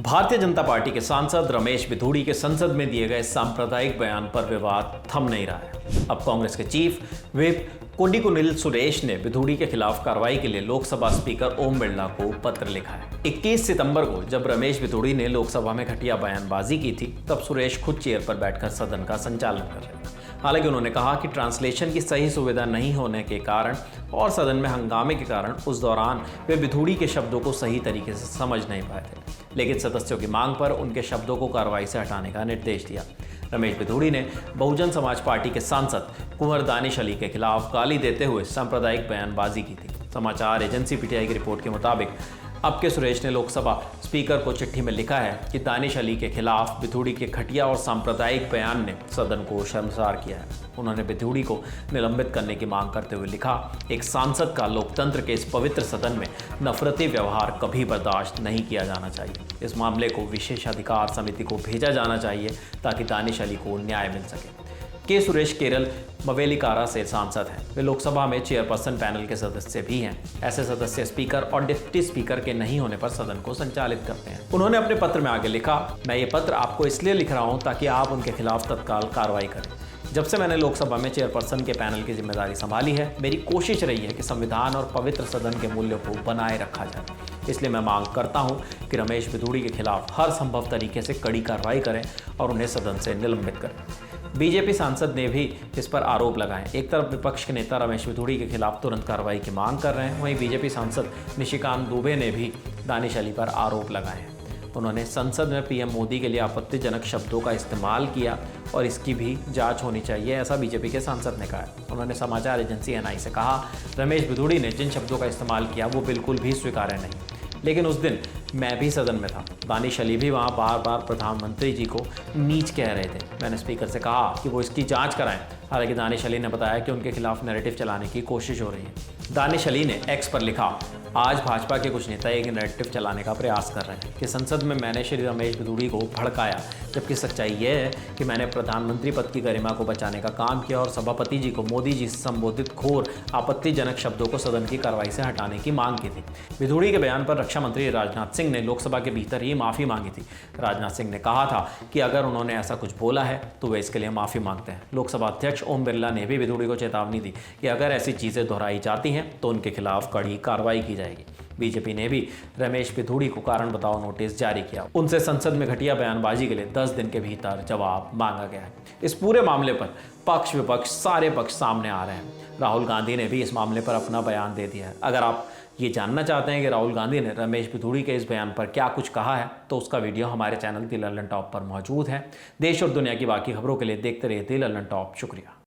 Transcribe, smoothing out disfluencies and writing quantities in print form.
Bharatiya Janata party के सांसद रमेश बिधूड़ी के संसद में दिए गए सांप्रदायिक बयान पर विवाद थम नहीं रहा है। अब कांग्रेस के चीफ व्हिप कोडिकुनिल सुरेश ने बिधूड़ी के खिलाफ कार्रवाई के लिए लोकसभा स्पीकर ओम बिरला को पत्र लिखा है। 21 सितंबर को जब रमेश बिधूड़ी ने लोकसभा में घटिया बयानबाजी की थी, तब सुरेश खुद चेयर पर बैठकर सदन का संचालन कर रहे थे। हालांकि उन्होंने कहा कि ट्रांसलेशन की सही सुविधा नहीं होने के कारण और सदन में हंगामे के कारण उस दौरान वे बिधूड़ी के शब्दों को सही तरीके से समझ नहीं पाए थे, लेकिन सदस्यों की मांग पर उनके शब्दों को कार्रवाई से हटाने का निर्देश दिया। रमेश बिधूड़ी ने बहुजन समाज पार्टी के सांसद कुंवर दानिश अली के खिलाफ गाली देते हुए सांप्रदायिक बयानबाजी की थी। समाचार एजेंसी पीटीआई की रिपोर्ट के मुताबिक अब के सुरेश ने लोकसभा स्पीकर को चिट्ठी में लिखा है कि दानिश अली के खिलाफ बिधूड़ी के घटिया और सांप्रदायिक बयान ने सदन को शर्मसार किया है। उन्होंने बिधूड़ी को निलंबित करने की मांग करते हुए लिखा, एक सांसद का लोकतंत्र के इस पवित्र सदन में नफरती व्यवहार कभी बर्दाश्त नहीं किया जाना चाहिए। इस मामले को विशेषाधिकार समिति को भेजा जाना चाहिए ताकि दानिश अली को न्याय मिल सके। के सुरेश केरल मवेलिकारा से सांसद हैं। वे लोकसभा में चेयरपर्सन पैनल के सदस्य भी हैं। ऐसे सदस्य स्पीकर और डिप्टी स्पीकर के नहीं होने पर सदन को संचालित करते हैं। उन्होंने अपने पत्र में आगे लिखा, मैं ये पत्र आपको इसलिए लिख रहा हूं ताकि आप उनके खिलाफ तत्काल कार्रवाई करें। जब से मैंने लोकसभा में चेयरपर्सन के पैनल की जिम्मेदारी संभाली है, मेरी कोशिश रही है कि संविधान और पवित्र सदन के मूल्यों को बनाए रखा जाए। इसलिए मैं मांग करता हूं कि रमेश बिधूड़ी के खिलाफ हर संभव तरीके से कड़ी कार्रवाई करें और उन्हें सदन से निलंबित करें। बीजेपी सांसद ने भी इस पर आरोप लगाए। एक तरफ विपक्ष के नेता रमेश बिधूड़ी के खिलाफ तुरंत कार्रवाई की मांग कर रहे हैं, वहीं बीजेपी सांसद निशिकांत दुबे ने भी दानिश अली पर आरोप लगाए हैं। उन्होंने संसद में पीएम मोदी के लिए आपत्तिजनक शब्दों का इस्तेमाल किया और इसकी भी जांच होनी चाहिए, ऐसा बीजेपी के सांसद ने कहा। उन्होंने समाचार एजेंसी एनआई से कहा, रमेश बिधूड़ी ने जिन शब्दों का इस्तेमाल किया वो बिल्कुल भी स्वीकार्य नहीं, लेकिन उस दिन मैं भी सदन में था। दानिश अली भी वहाँ बार बार प्रधानमंत्री जी को नीच कह रहे थे। मैंने स्पीकर से कहा कि वो इसकी जांच कराएं। हालांकि दानिश अली ने बताया कि उनके खिलाफ नैरेटिव चलाने की कोशिश हो रही है। दानिश अली ने एक्स पर लिखा, आज भाजपा के कुछ नेता एक नैरेटिव चलाने का प्रयास कर रहे हैं कि संसद में मैंने श्री रमेश बिधूड़ी को भड़काया, जबकि सच्चाई यह है कि मैंने प्रधानमंत्री पद की गरिमा को बचाने का काम किया और सभापति जी को मोदी जी से संबोधित घोर आपत्तिजनक शब्दों को सदन की कार्रवाई से हटाने की मांग की थी। बिधूड़ी के बयान पर रक्षा मंत्री राजनाथ सिंह ने लोकसभा के भीतर ही माफी मांगी थी। राजनाथ सिंह ने कहा था कि अगर उन्होंने ऐसा कुछ बोला है तो वे इसके लिए माफी मांगते हैं। लोकसभा अध्यक्ष ओम बिरला ने भी बिधूड़ी को चेतावनी दी कि अगर ऐसी चीजें दोहराई जाती हैं तो उनके खिलाफ कड़ी कार्रवाई की जाएगी। बीजेपी ने भी रमेश बिधूड़ी को कारण बताओ नोटिस जारी किया। उनसे संसद में घटिया बयानबाजी के लिए 10 दिन के भीतर जवाब मांगा गया है। इस पूरे मामले पर पक्ष विपक्ष सारे पक्ष सामने आ रहे हैं। राहुल गांधी ने भी इस मामले पर अपना बयान दे दिया है। अगर आप ये जानना चाहते हैं कि राहुल गांधी ने रमेश बिधूड़ी के इस बयान पर क्या कुछ कहा है, तो उसका वीडियो हमारे चैनल दी लल्लन टॉप पर मौजूद है। देश और दुनिया की बाकी खबरों के लिए देखते रहिए दी लल्लन टॉप। शुक्रिया।